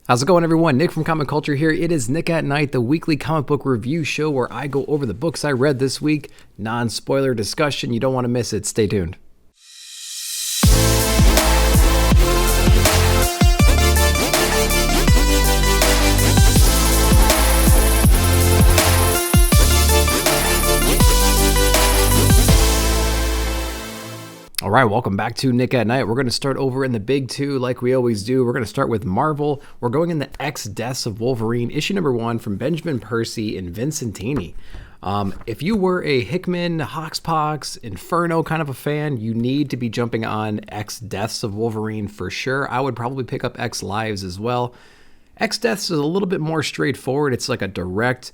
How's it going, everyone? Nick from Comic Culture here. It is Nick at Night, the weekly comic book review show where I go over the books I read this week. Non-spoiler discussion. You don't want to miss it. Stay tuned. All right, welcome back to Nick at Night. We're going to start over in the big two like we always do. We're going to start with Marvel. We're going in the XDeaths of Wolverine, issue number 1 from Benjamin Percy and Vincentini. If you were a Hickman, Hoxpox, Inferno kind of a fan, you need to be jumping on XDeaths of Wolverine for sure. I would probably pick up X Lives as well. XDeaths is a little bit more straightforward. It's like a direct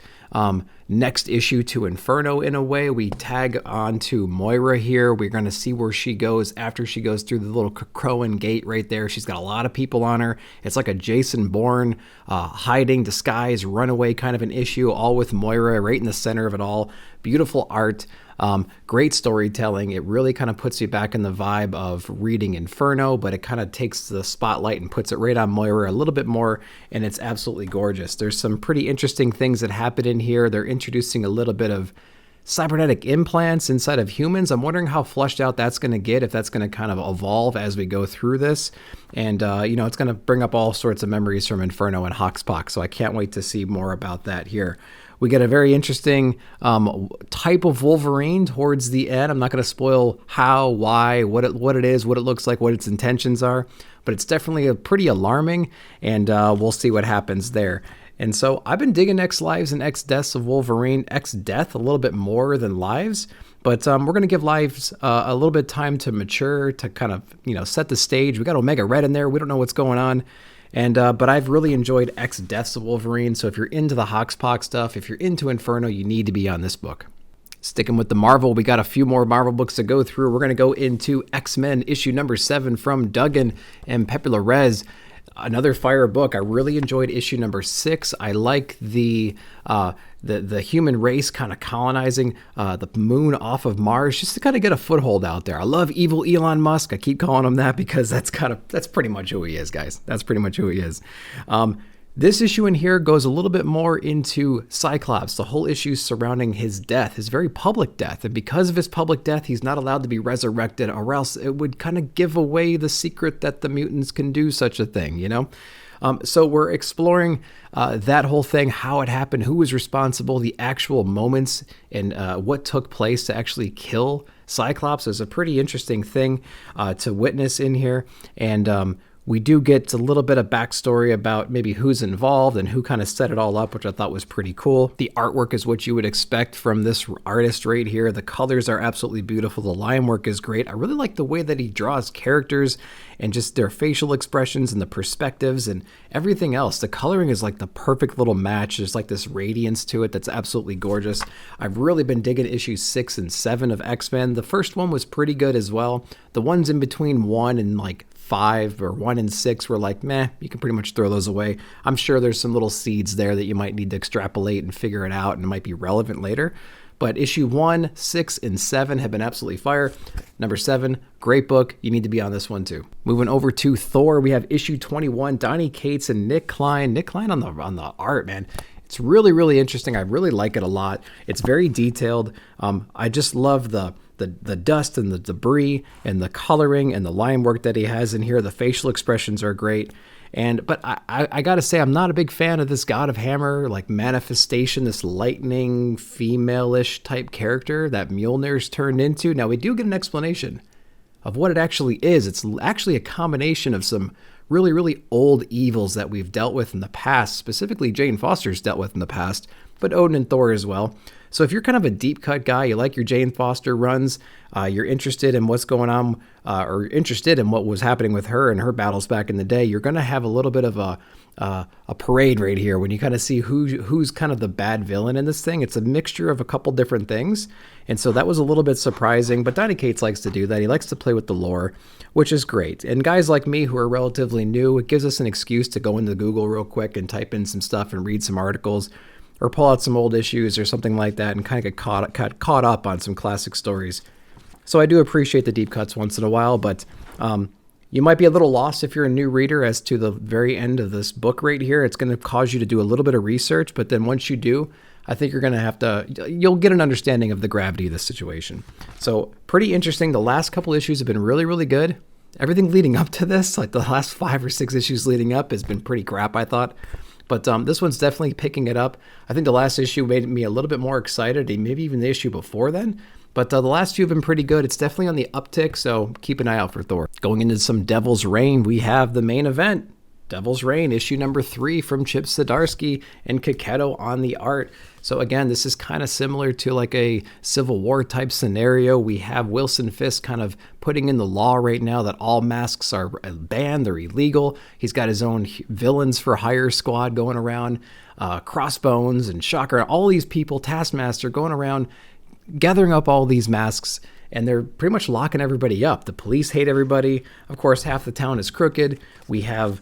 next issue to Inferno in a way. We tag on to Moira here. We're going to see where she goes after she goes through the little Crowan gate right there. She's got a lot of people on her. It's like a Jason Bourne hiding, disguise, runaway kind of an issue, all with Moira right in the center of it all. Beautiful art. Great storytelling. It really kind of puts you back in the vibe of reading Inferno, but it kind of takes the spotlight and puts it right on Moira a little bit more, and it's absolutely gorgeous. There's some pretty interesting things that happen in here. They're introducing a little bit of cybernetic implants inside of humans. I'm wondering how fleshed out that's going to get, if that's going to kind of evolve as we go through this. And, it's going to bring up all sorts of memories from Inferno and Hoxpox, so I can't wait to see more about that here. We get a very interesting type of Wolverine towards the end. I'm not going to spoil how, why, what it is, what it looks like, what its intentions are, but it's definitely a pretty alarming, and we'll see what happens there. And so I've been digging X Lives and X Deaths of Wolverine. X Death a little bit more than Lives, but we're going to give Lives a little bit of time to mature, to kind of set the stage. We got Omega Red in there. We don't know what's going on. And but I've really enjoyed X Deaths of Wolverine, so if you're into the Hoxpox stuff, if you're into Inferno, you need to be on this book. Sticking with the Marvel, we got a few more Marvel books to go through. We're going to go into XMen issue number 7 from Duggan and Pepe Larez. Another fire book. I really enjoyed issue number 6. I like the human race kind of colonizing the moon off of Mars, just to kind of get a foothold out there. I love evil Elon Musk. I keep calling him that because that's pretty much who he is, guys. That's pretty much who he is. This issue in here goes a little bit more into Cyclops, the whole issue surrounding his death, his very public death. And because of his public death, he's not allowed to be resurrected, or else it would kind of give away the secret that the mutants can do such a thing, So we're exploring that whole thing, how it happened, who was responsible, the actual moments, and what took place to actually kill Cyclops. Is a pretty interesting thing to witness in here. And we do get a little bit of backstory about maybe who's involved and who kind of set it all up, which I thought was pretty cool. The artwork is what you would expect from this artist right here. The colors are absolutely beautiful. The line work is great. I really like the way that he draws characters and just their facial expressions and the perspectives and everything else. The coloring is like the perfect little match. There's like this radiance to it that's absolutely gorgeous. I've really been digging issues 6 and 7 of X-Men. The first one was pretty good as well. The ones in between 1 and 5 or 1 and 6 were like, meh, you can pretty much throw those away. I'm sure there's some little seeds there that you might need to extrapolate and figure it out, and it might be relevant later. But issue 1, 6, and 7 have been absolutely fire. Number 7, great book. You need to be on this one too. Moving over to Thor, we have issue 21, Donny Cates and Nick Klein. Nick Klein on the art, man. It's really, really interesting. I really like it a lot. It's very detailed. I just love the dust and the debris and the coloring and the line work that he has in here. The facial expressions are great. But I gotta say, I'm not a big fan of this God of Hammer manifestation, this lightning female-ish type character that Mjolnir's turned into. Now we do get an explanation of what it actually is. It's actually a combination of some really, really old evils that we've dealt with in the past, specifically Jane Foster's dealt with in the past, but Odin and Thor as well. So if you're kind of a deep cut guy, you like your Jane Foster runs, you're interested in what's going on, or interested in what was happening with her and her battles back in the day, you're going to have a little bit of a parade right here when you kind of see who's kind of the bad villain in this thing. It's a mixture of a couple different things. And so that was a little bit surprising, but Donny Cates likes to do that. He likes to play with the lore, which is great. And guys like me who are relatively new, it gives us an excuse to go into Google real quick and type in some stuff and read some articles, or pull out some old issues or something like that and kind of get caught up on some classic stories. So I do appreciate the deep cuts once in a while, but You might be a little lost if you're a new reader as to the very end of this book right here. It's going to cause you to do a little bit of research, but then once you do, I think you're going to you'll get an understanding of the gravity of this situation. So pretty interesting. The last couple issues have been really, really good. Everything leading up to this, like the last 5 or 6 issues leading up, has been pretty crap, I thought. But this one's definitely picking it up. I think the last issue made me a little bit more excited, maybe even the issue before then. But the last few have been pretty good. It's definitely on the uptick, so keep an eye out for Thor. Going into some Devil's Reign, we have the main event. Devil's Reign, issue number 3 from Chip Zdarsky and Kaketto on the art. So again, this is kind of similar to like a Civil War type scenario. We have Wilson Fisk kind of putting in the law right now that all masks are banned, they're illegal. He's got his own villains for hire squad going around, Crossbones and Shocker, all these people, Taskmaster going around gathering up all these masks, and they're pretty much locking everybody up. The police hate everybody. Of course, half the town is crooked. We have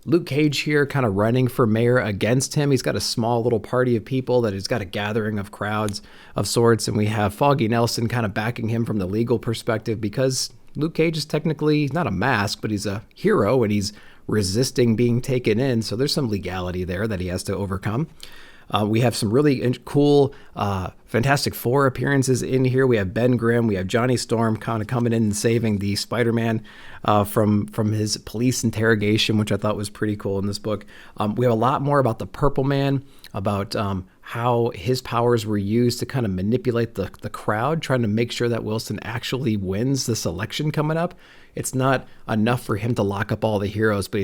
Luke Cage here kind of running for mayor against him. He's got a small little party of people that he's got a gathering of crowds of sorts, and we have Foggy Nelson kind of backing him from the legal perspective because Luke Cage is technically not a mask, but he's a hero, and he's resisting being taken in, so there's some legality there that he has to overcome. We have some really cool Fantastic Four appearances in here. We have Ben Grimm. We have Johnny Storm kind of coming in and saving the Spider-Man from his police interrogation, which I thought was pretty cool in this book. We have a lot more about the Purple Man, about how his powers were used to kind of manipulate the crowd, trying to make sure that Wilson actually wins this election coming up. It's not enough for him to lock up all the heroes, but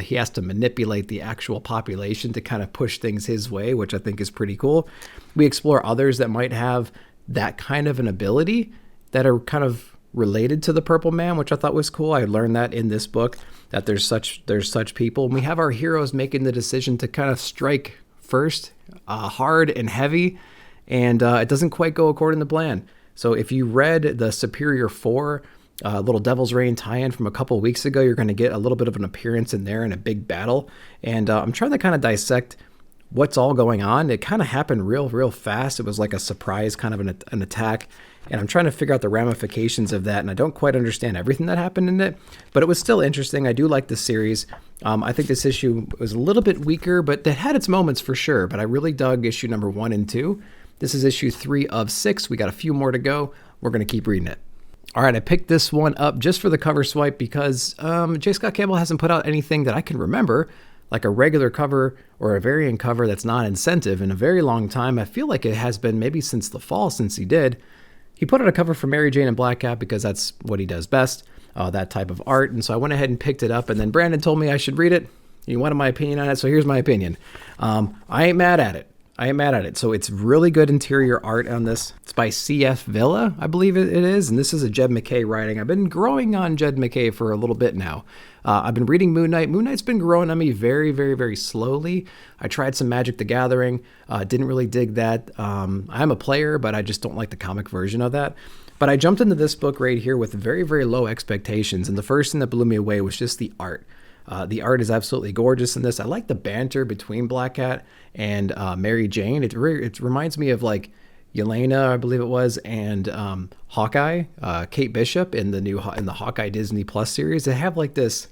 he has to manipulate the actual population to kind of push things his way, which I think is pretty cool. We explore others that might have that kind of an ability that are kind of related to the Purple Man, which I thought was cool. I learned that in this book, that there's such people. And we have our heroes making the decision to kind of strike first, hard and heavy, and it doesn't quite go according to plan. So if you read the Superior 4 little Devil's Reign tie-in from a couple weeks ago, you're going to get a little bit of an appearance in there in a big battle. And I'm trying to kind of dissect what's all going on. It kind of happened real fast. It was like a surprise kind of an attack. And I'm trying to figure out the ramifications of that. And I don't quite understand everything that happened in it, but it was still interesting. I do like the series. I think this issue was a little bit weaker, but it had its moments for sure. But I really dug issue number 1 and 2. This is issue 3 of 6. We got a few more to go. We're going to keep reading it. All right, I picked this one up just for the cover swipe because J. Scott Campbell hasn't put out anything that I can remember, like a regular cover or a variant cover that's non-incentive in a very long time. I feel like it has been maybe since the fall since he did. He put out a cover for Mary Jane and Black Cat because that's what he does best, that type of art. And so I went ahead and picked it up, and then Brandon told me I should read it. He wanted my opinion on it, so here's my opinion. I ain't mad at it. So it's really good interior art on this. It's by C.F. Villa, I believe it is. And this is a Jed MacKay writing. I've been growing on Jed MacKay for a little bit now. I've been reading Moon Knight. Moon Knight's been growing on me very slowly. I tried some Magic the Gathering. Didn't really dig that. I'm a player, but I just don't like the comic version of that. But I jumped into this book right here with very low expectations. And the first thing that blew me away was just the art. The art is absolutely gorgeous in this. I like the banter between Black Cat and Mary Jane. It reminds me of like Yelena, I believe it was, and Hawkeye, Kate Bishop in the Hawkeye Disney Plus series. They have like this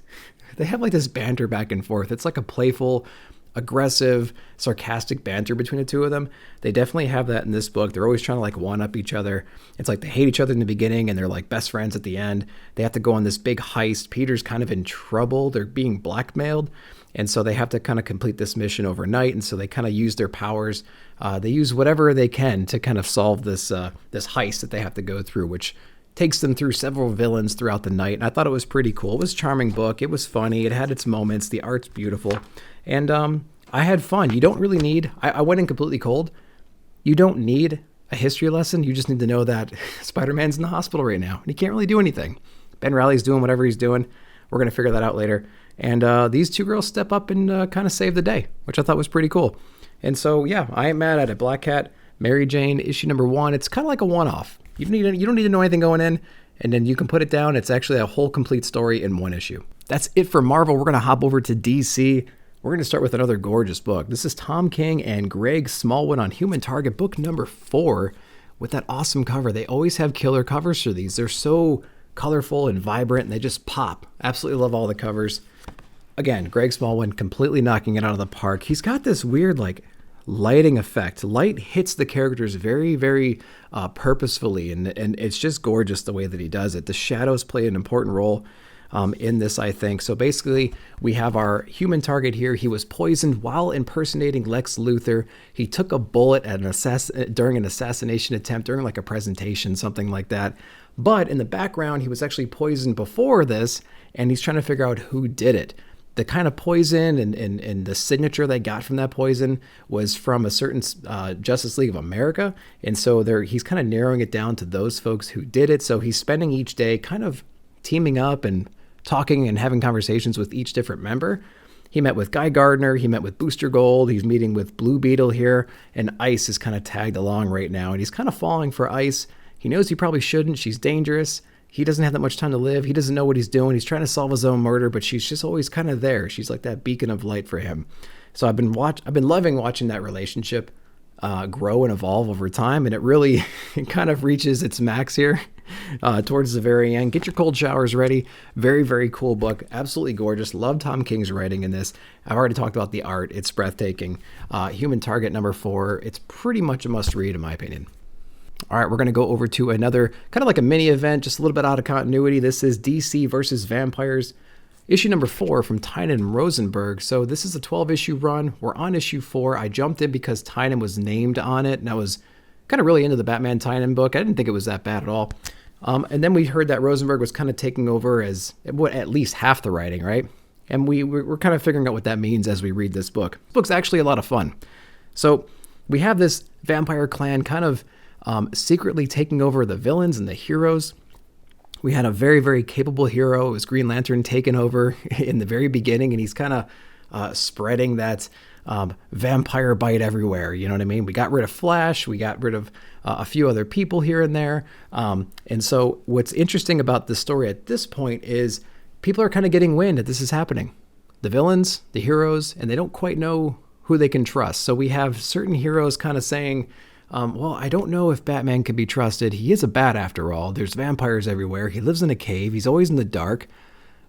banter back and forth. It's like a playful, aggressive, sarcastic banter between the two of them. They definitely have that in this book. They're always trying to like one up each other. It's like they hate each other in the beginning and they're like best friends at the end. They have to go on this big heist. Peter's kind of in trouble. They're being blackmailed. And so they have to kind of complete this mission overnight. And so they kind of use their powers. They use whatever they can to kind of solve this heist that they have to go through, which takes them through several villains throughout the night. And I thought it was pretty cool. It was a charming book. It was funny. It had its moments. The art's beautiful. And I had fun. You don't really need, I went in completely cold. You don't need a history lesson. You just need to know that Spider-Man's in the hospital right now. And he can't really do anything. Ben Reilly's doing whatever he's doing. We're going to figure that out later. And these two girls step up and kind of save the day, which I thought was pretty cool. And so, yeah, I ain't mad at it. Black Cat, Mary Jane, issue number 1. It's kind of like a one-off. You don't need to know anything going in, and then you can put it down. It's actually a whole complete story in one issue. That's it for Marvel. We're going to hop over to DC. We're going to start with another gorgeous book. This is Tom King and Greg Smallwood on Human Target, book number 4, with that awesome cover. They always have killer covers for these. They're so colorful and vibrant, and they just pop. Absolutely love all the covers. Again, Greg Smallwood completely knocking it out of the park. He's got this weird like lighting effect. Light hits the characters very, very purposefully, and it's just gorgeous the way that he does it. The shadows play an important role in this, I think. So basically, we have our human target here. He was poisoned while impersonating Lex Luthor. He took a bullet at during an assassination attempt, during like a presentation, something like that. But in the background, he was actually poisoned before this, and he's trying to figure out who did it. The kind of poison and the signature they got from that poison was from a certain Justice League of America. And so he's kind of narrowing it down to those folks who did it. So he's spending each day kind of teaming up and talking and having conversations with each different member. He met with Guy Gardner. He met with Booster Gold. He's meeting with Blue Beetle here. And Ice is kind of tagged along right now. And he's kind of falling for Ice. He knows he probably shouldn't. She's dangerous. He doesn't have that much time to live. He doesn't know what he's doing. He's trying to solve his own murder, but she's just always kind of there. She's like that beacon of light for him. So I've been loving watching that relationship grow and evolve over time, and it really it kind of reaches its max here towards the very end. Get your cold showers ready. Very, very cool book. Absolutely gorgeous. Love Tom King's writing in this. I've already talked about the art. It's breathtaking. Human Target number 4. It's pretty much a must read in my opinion. All right, we're going to go over to another kind of like a mini event, just a little bit out of continuity. This is DC versus Vampires, issue number 4 from Tynan Rosenberg. So this is a 12-issue run. We're on issue 4. I jumped in because Tynan was named on it, and I was kind of really into the Batman Tynan book. I didn't think it was that bad at all. And then we heard that Rosenberg was kind of taking over as at least half the writing, right? And we're kind of figuring out what that means as we read this book. This book's actually a lot of fun. So we have this vampire clan kind of secretly taking over the villains and the heroes. We had a very, very capable hero. It was Green Lantern taken over in the very beginning, and he's kind of spreading that vampire bite everywhere. You know what I mean? We got rid of Flash. We got rid of a few other people here and there. And so what's interesting about the story at this point is people are kind of getting wind that this is happening. The villains, the heroes, and they don't quite know who they can trust. So we have certain heroes kind of saying, well, I don't know if Batman can be trusted. He is a bat after all. There's vampires everywhere. He lives in a cave. He's always in the dark.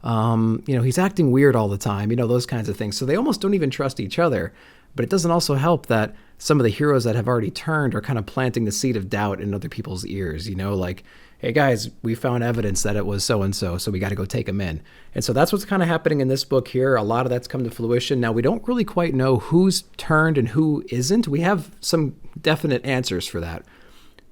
He's acting weird all the time, those kinds of things. So they almost don't even trust each other. But it doesn't also help that some of the heroes that have already turned are kind of planting the seed of doubt in other people's ears, like, hey guys, we found evidence that it was so-and-so, so we got to go take them in. And so that's what's kind of happening in this book here. A lot of that's come to fruition. Now, we don't really quite know who's turned and who isn't. We have some definite answers for that.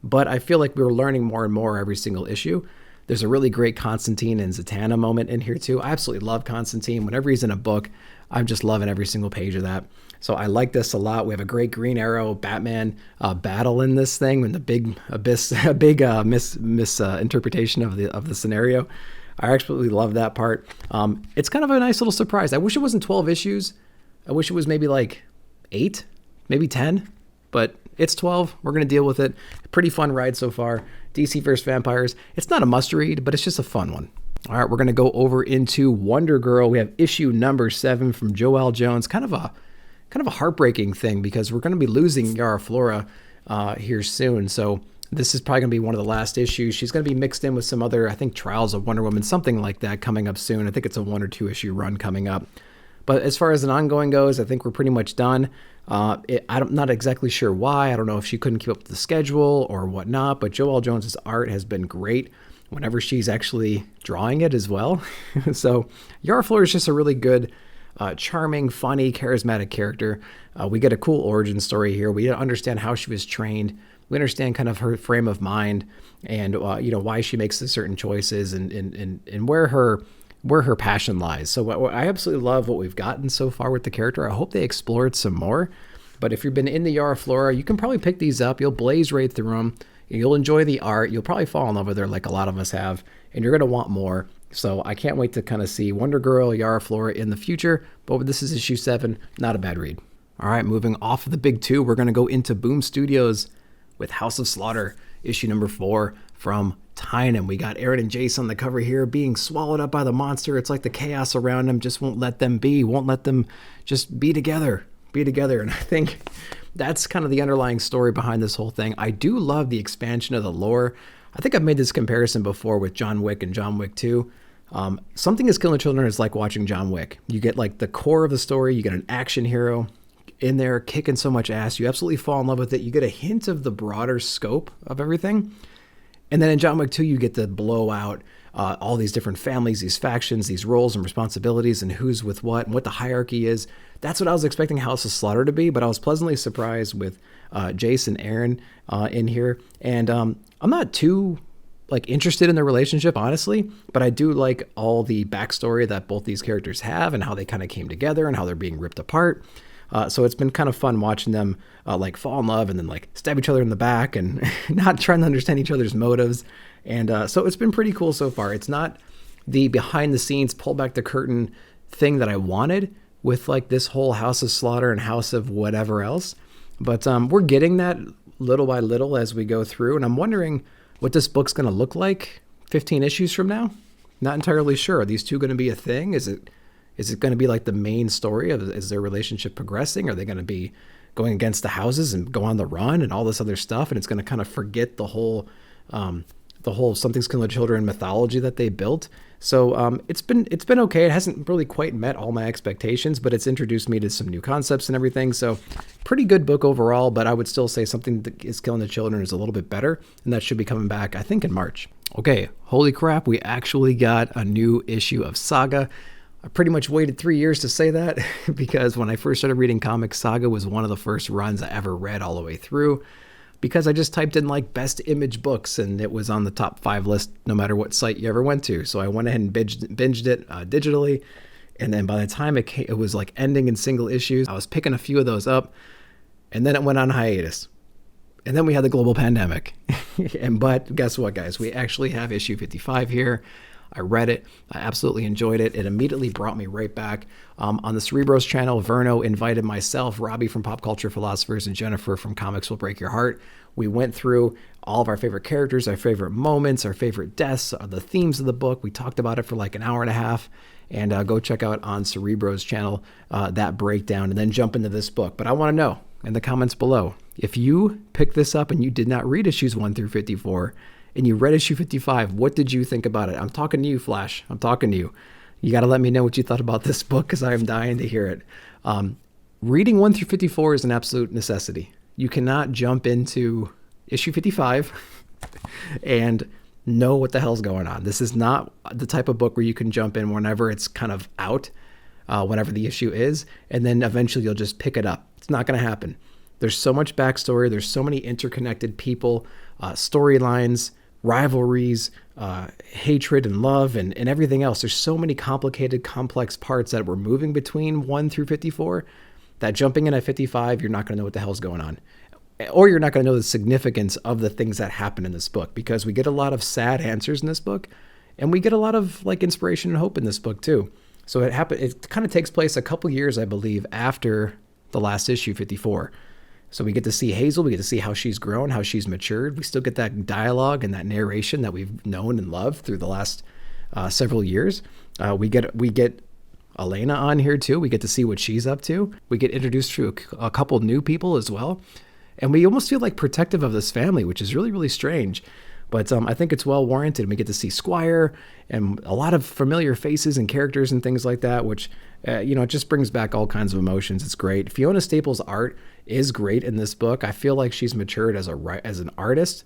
But I feel like we're learning more and more every single issue. There's a really great Constantine and Zatanna moment in here too. I absolutely love Constantine. Whenever he's in a book, I'm just loving every single page of that. So I like this a lot. We have a great Green Arrow Batman battle in this thing, and the big misinterpretation of the scenario. I absolutely love that part. It's kind of a nice little surprise. I wish it wasn't 12 issues. I wish it was maybe like 8, maybe 10, but it's 12. We're going to deal with it. Pretty fun ride so far. DC vs. Vampires. It's not a must read, but it's just a fun one. All right, we're going to go over into Wonder Girl. We have issue number 7 from Joelle Jones. Kind of a heartbreaking thing because we're going to be losing Yara Flora here soon. So this is probably going to be one of the last issues. She's going to be mixed in with some other, I think, Trials of Wonder Woman, something like that coming up soon. I think it's a 1 or 2 issue run coming up. But as far as an ongoing goes, I think we're pretty much done. I'm not exactly sure why. I don't know if she couldn't keep up with the schedule or whatnot, but Joelle Jones's art has been great whenever she's actually drawing it as well. So Yara Flora is just a really good, charming, funny, charismatic character. We get a cool origin story here. We understand how she was trained. We understand kind of her frame of mind and why she makes the certain choices and where her passion lies. So I absolutely love what we've gotten so far with the character. I hope they explore it some more. But if you've been in the Yara Flora, you can probably pick these up. You'll blaze right through them. You'll enjoy the art. You'll probably fall in love with her like a lot of us have, and you're going to want more. So I can't wait to kind of see Wonder Girl, Yara Flora in the future. But this is issue 7. Not a bad read. All right, moving off of the big 2, we're going to go into Boom Studios with House of Slaughter, issue number 4 from Tynan. We got Aaron and Jace on the cover here being swallowed up by the monster. It's like the chaos around them just won't let them be, won't let them just be together. And I think that's kind of the underlying story behind this whole thing. I do love the expansion of the lore. I think I've made this comparison before with John Wick and John Wick 2. Something is Killing Children is like watching John Wick. You get like the core of the story. You get an action hero in there kicking so much ass. You absolutely fall in love with it. You get a hint of the broader scope of everything. And then in John Wick 2, you get to blow out all these different families, these factions, these roles and responsibilities, and who's with what and what the hierarchy is. That's what I was expecting House of Slaughter to be, but I was pleasantly surprised with Jace and Aaron in here. And I'm not too like interested in their relationship, honestly, but I do like all the backstory that both these characters have and how they kind of came together and how they're being ripped apart. So it's been kind of fun watching them like fall in love and then like stab each other in the back and not trying to understand each other's motives. And so it's been pretty cool so far. It's not the behind the scenes, pull back the curtain thing that I wanted with like this whole House of Slaughter and House of whatever else. But we're getting that little by little as we go through. And I'm wondering what this book's going to look like 15 issues from now. Not entirely sure. Are these two going to be a thing? Is it going to be like the main story of is their relationship progressing? Are they going to be going against the houses and go on the run and all this other stuff? And it's going to kind of forget the whole Something's Killing Children mythology that they built. So it's been okay. It hasn't really quite met all my expectations, but it's introduced me to some new concepts and everything. So pretty good book overall, but I would still say Something That Is Killing the Children is a little bit better, and that should be coming back, I think, in March. Okay, holy crap, we actually got a new issue of Saga. I pretty much waited 3 years to say that because when I first started reading comics, Saga was one of the first runs I ever read all the way through, because I just typed in like best image books and it was on the top 5 list no matter what site you ever went to. So I went ahead and binged it digitally. And then by the time it was like ending in single issues, I was picking a few of those up and then it went on hiatus. And then we had the global pandemic. But guess what, guys? We actually have issue 55 here. I read it. I absolutely enjoyed it. It immediately brought me right back. On the Cerebros channel, Verno invited myself, Robbie from Pop Culture Philosophers, and Jennifer from Comics Will Break Your Heart. We went through all of our favorite characters, our favorite moments, our favorite deaths, the themes of the book. We talked about it for like an hour and a half. And go check out on Cerebros channel that breakdown and then jump into this book. But I want to know in the comments below, if you picked this up and you did not read issues 1 through 54, and you read issue 55, what did you think about it? I'm talking to you, Flash. I'm talking to you. You got to let me know what you thought about this book because I am dying to hear it. Reading 1 through 54 is an absolute necessity. You cannot jump into issue 55 and know what the hell's going on. This is not the type of book where you can jump in whenever it's kind of out, whenever the issue is, and then eventually you'll just pick it up. It's not going to happen. There's so much backstory. There's so many interconnected people, storylines, rivalries, hatred and love, and everything else. There's so many complicated, complex parts that we're moving between 1 through 54 that jumping in at 55, you're not going to know what the hell's going on. Or you're not going to know the significance of the things that happen in this book, because we get a lot of sad answers in this book, and we get a lot of like inspiration and hope in this book too. So it kind of takes place a couple years, I believe, after the last issue, 54. So we get to see Hazel, we get to see how she's grown, how she's matured. We still get that dialogue and that narration that we've known and loved through the last several years. We get Elena on here too. We get to see what she's up to. We get introduced to a couple new people as well. And we almost feel like protective of this family, which is really, really strange. But I think it's well warranted. We get to see Squire and a lot of familiar faces and characters and things like that, which, it just brings back all kinds of emotions. It's great. Fiona Staples' art is great in this book. I feel like she's matured as an artist.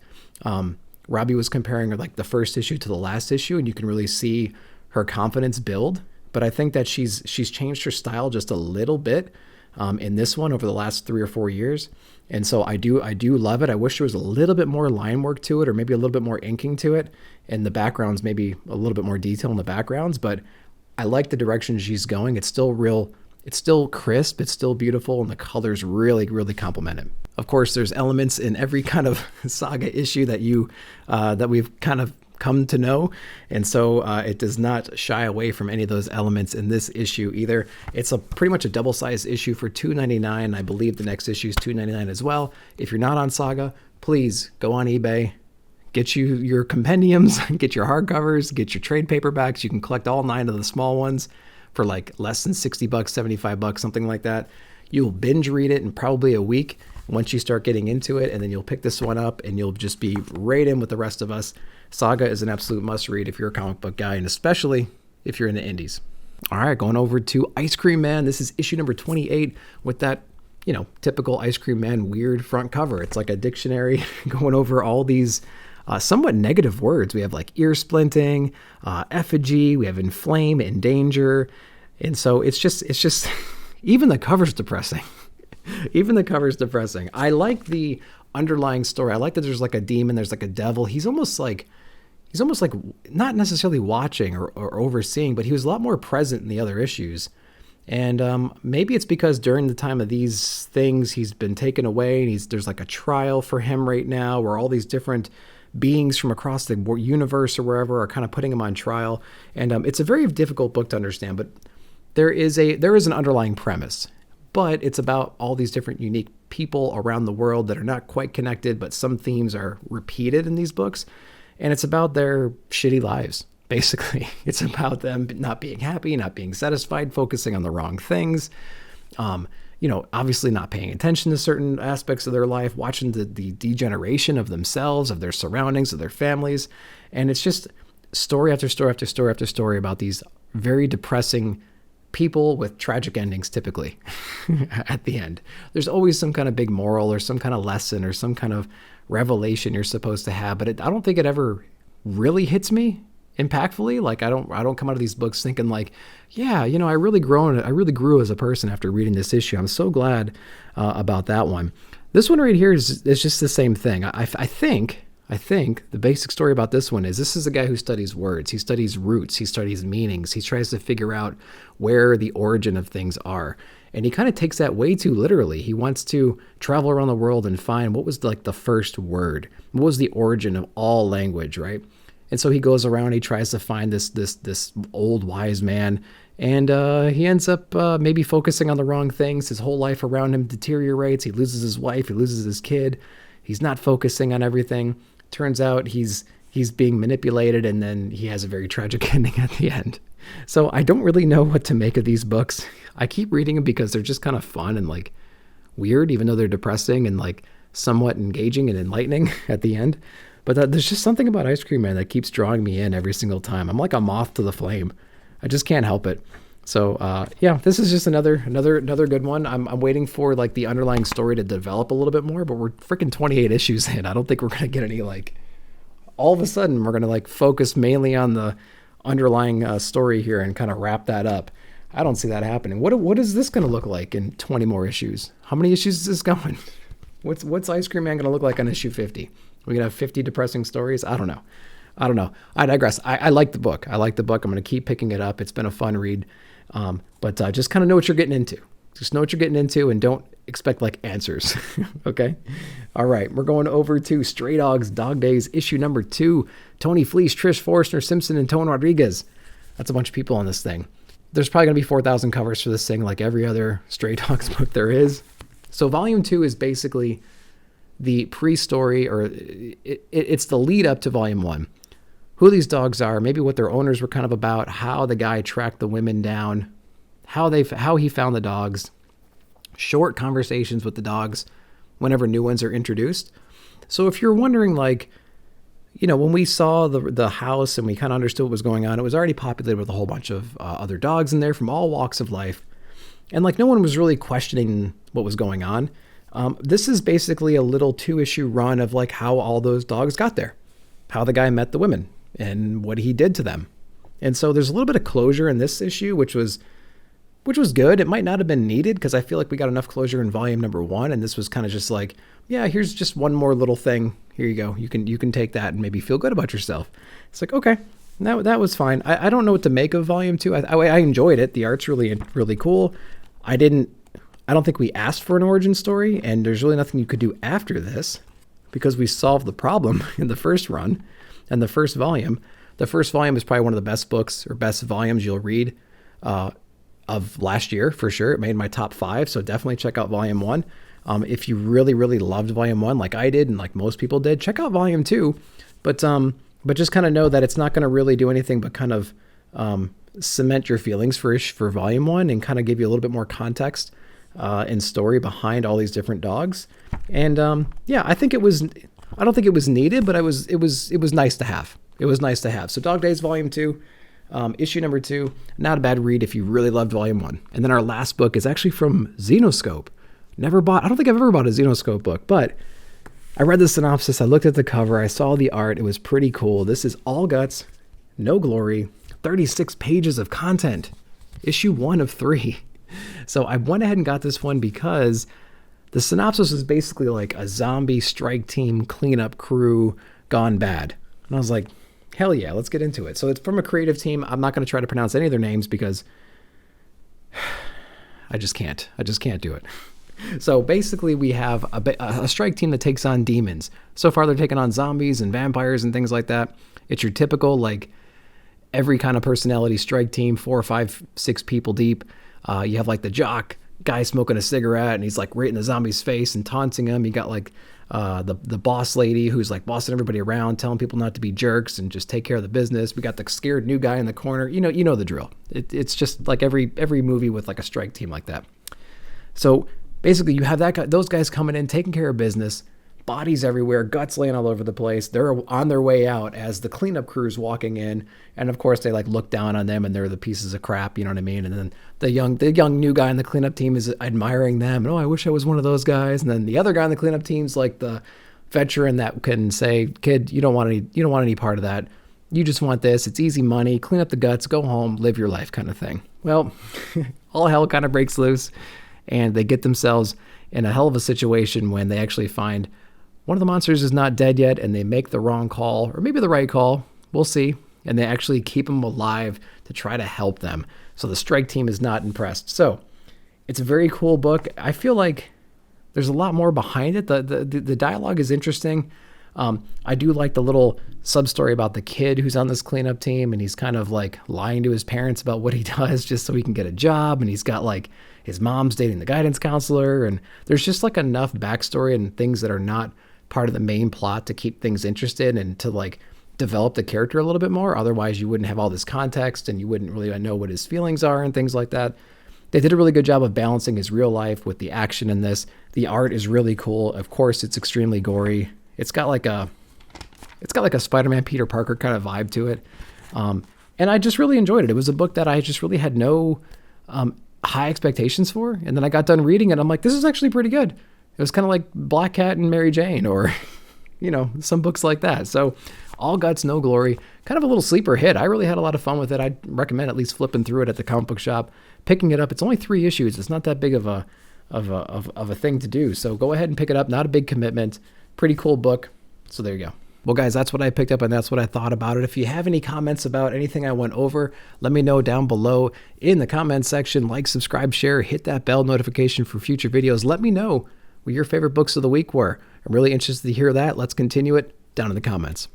Robbie was comparing her like the first issue to the last issue, and you can really see her confidence build. But I think that she's changed her style just a little bit in this one over the last 3 or 4 years. And so I do love it. I wish there was a little bit more line work to it, or maybe a little bit more inking to it, and the backgrounds, maybe a little bit more detail in the backgrounds. But I like the direction she's going. It's still real. It's still crisp. It's still beautiful, and the colors really, really complement it. Of course, there's elements in every kind of Saga issue that we've kind of come to know, and so it does not shy away from any of those elements in this issue either. It's pretty much a double-sized issue for $2.99. I believe the next issue is $2.99 as well. If you're not on Saga, please go on eBay, get you your compendiums, get your hardcovers, get your trade paperbacks. You can collect all 9 of the small ones for like less than $60, $75, something like that. You'll binge read it in probably a week. once you start getting into it, and then you'll pick this one up and you'll just be right in with the rest of us. Saga is an absolute must read if you're a comic book guy, and especially if you're in the indies. All right, going over to Ice Cream Man. This is issue number 28 with that, typical Ice Cream Man weird front cover. It's like a dictionary going over all these somewhat negative words. We have like ear splinting, effigy, we have inflame, endanger. And so it's just even the cover's depressing. Even the cover's depressing. I like the underlying story. I like that there's like a demon, there's like a devil. He's almost like not necessarily watching or overseeing, but he was a lot more present in the other issues. And maybe it's because during the time of these things, he's been taken away, and there's like a trial for him right now where all these different beings from across the universe or wherever are kind of putting him on trial. And it's a very difficult book to understand, but there is an underlying premise. But it's about all these different unique people around the world that are not quite connected, but some themes are repeated in these books. And it's about their shitty lives, basically. It's about them not being happy, not being satisfied, focusing on the wrong things. Obviously not paying attention to certain aspects of their life, watching the degeneration of themselves, of their surroundings, of their families. And it's just story after story after story after story about these very depressing people with tragic endings, typically, at the end. There's always some kind of big moral or some kind of lesson or some kind of revelation you're supposed to have, but I don't think it ever really hits me impactfully. Like I don't come out of these books thinking like, yeah, I really grew as a person after reading this issue. I'm so glad about that one. This one right here is just the same thing. I think the basic story about this one is this is a guy who studies words. He studies roots. He studies meanings. He tries to figure out where the origin of things are. And he kind of takes that way too literally. He wants to travel around the world and find what was like the first word. What was the origin of all language, right? And so he goes around, he tries to find this old wise man, and he ends up maybe focusing on the wrong things. His whole life around him deteriorates. He loses his wife. He loses his kid. He's not focusing on everything. Turns out he's being manipulated, and then he has a very tragic ending at the end. So I don't really know what to make of these books. I keep reading them because they're just kind of fun and like weird, even though they're depressing and like somewhat engaging and enlightening at the end. But there's just something about Ice Cream Man that keeps drawing me in every single time. I'm like a moth to the flame. I just can't help it. So this is just another good one. I'm waiting for like the underlying story to develop a little bit more, but we're freaking 28 issues in. I don't think we're gonna get any like. All of a sudden, we're gonna like focus mainly on the underlying story here and kind of wrap that up. I don't see that happening. What is this gonna look like in 20 more issues? How many issues is this going? What's Ice Cream Man gonna look like on issue 50? We're gonna have 50 depressing stories? I don't know. I digress. I like the book. I'm gonna keep picking it up. It's been a fun read. But just kind of know what you're getting into. Just know what you're getting into and don't expect like answers. Okay. All right. We're going over to Stray Dogs Dog Days issue number 2. Tony Fleece, Trish Forrester Simpson, and Tone Rodriguez. That's a bunch of people on this thing. There's probably going to be 4,000 covers for this thing, like every other Stray Dogs book there is. So volume 2 is basically the pre-story, or it's the lead up to volume 1. Who these dogs are, maybe what their owners were kind of about, how the guy tracked the women down, how he found the dogs, short conversations with the dogs whenever new ones are introduced. So if you're wondering, like, when we saw the house and we kind of understood what was going on, it was already populated with a whole bunch of other dogs in there from all walks of life. And like no one was really questioning what was going on. This is basically a little 2-issue run of like how all those dogs got there, how the guy met the women, and what he did to them. And so there's a little bit of closure in this issue, which was good. It might not have been needed because I feel like we got enough closure in volume number 1, and this was kind of just like, yeah, here's just one more little thing. Here you go. You can take that and maybe feel good about yourself. It's like, okay, that was fine. I don't know what to make of volume 2. I enjoyed it. The art's really, really cool. I don't think we asked for an origin story, and there's really nothing you could do after this because we solved the problem in the first run. And the first volume is probably one of the best books or best volumes you'll read of last year for sure. It made my top 5, so definitely check out volume 1. If you really, really loved volume 1, like I did and like most people did, check out volume 2. But just kind of know that it's not going to really do anything but kind of cement your feelings for volume 1 and kind of give you a little bit more context and story behind all these different dogs. And yeah, I don't think it was needed, but it was nice to have. It was nice to have. So Dog Days Volume 2, issue number 2, not a bad read if you really loved Volume 1. And then our last book is actually from Xenoscope. I don't think I've ever bought a Xenoscope book, but I read the synopsis, I looked at the cover, I saw the art, it was pretty cool. This is All Guts, No Glory, 36 pages of content, issue 1 of 3. So I went ahead and got this one because the synopsis is basically like a zombie strike team cleanup crew gone bad. And I was like, hell yeah, let's get into it. So it's from a creative team. I'm not going to try to pronounce any of their names because I just can't do it. So basically we have a strike team that takes on demons. So far they're taking on zombies and vampires and things like that. It's your typical, like, every kind of personality strike team, 4 or 5, 6 people deep. You have like the jock guy smoking a cigarette and he's like right in the zombie's face and taunting him. You got like the boss lady who's like bossing everybody around, telling people not to be jerks and just take care of the business. We got the scared new guy in the corner. You know the drill. It's just like every movie with like a strike team like that. So basically you have those guys coming in, taking care of business, bodies everywhere, guts laying all over the place. They're on their way out as the cleanup crew's walking in. And of course they like look down on them and they're the pieces of crap, you know what I mean? And then the young new guy in the cleanup team is admiring them. And, oh, I wish I was one of those guys. And then the other guy in the cleanup team's like the veteran that can say, kid, you don't want any part of that. You just want this. It's easy money. Clean up the guts, go home, live your life kind of thing. Well, all hell kind of breaks loose and they get themselves in a hell of a situation when they actually find one of the monsters is not dead yet and they make the wrong call, or maybe the right call. We'll see. And they actually keep them alive to try to help them. So the strike team is not impressed. So it's a very cool book. I feel like there's a lot more behind it. The dialogue is interesting. I do like the little sub-story about the kid who's on this cleanup team, and he's kind of like lying to his parents about what he does just so he can get a job. And he's got like his mom's dating the guidance counselor. And there's just like enough backstory and things that are not part of the main plot to keep things interested and to like develop the character a little bit more. Otherwise you wouldn't have all this context and you wouldn't really know what his feelings are and things like that. They did a really good job of balancing his real life with the action in this. The art is really cool. Of course, it's extremely gory. It's got like a Spider-Man Peter Parker kind of vibe to it. And I just really enjoyed it. It was a book that I just really had no high expectations for. And then I got done reading it. I'm like, this is actually pretty good. It was kind of like Black Cat and Mary Jane, or, some books like that. So All Guts, No Glory, kind of a little sleeper hit. I really had a lot of fun with it. I'd recommend at least flipping through it at the comic book shop, picking it up. It's only 3 issues. It's not that big of a thing to do. So go ahead and pick it up. Not a big commitment. Pretty cool book. So there you go. Well, guys, that's what I picked up and that's what I thought about it. If you have any comments about anything I went over, let me know down below in the comments section. Like, subscribe, share, hit that bell notification for future videos. Let me know what your favorite books of the week were. I'm really interested to hear that. Let's continue it down in the comments.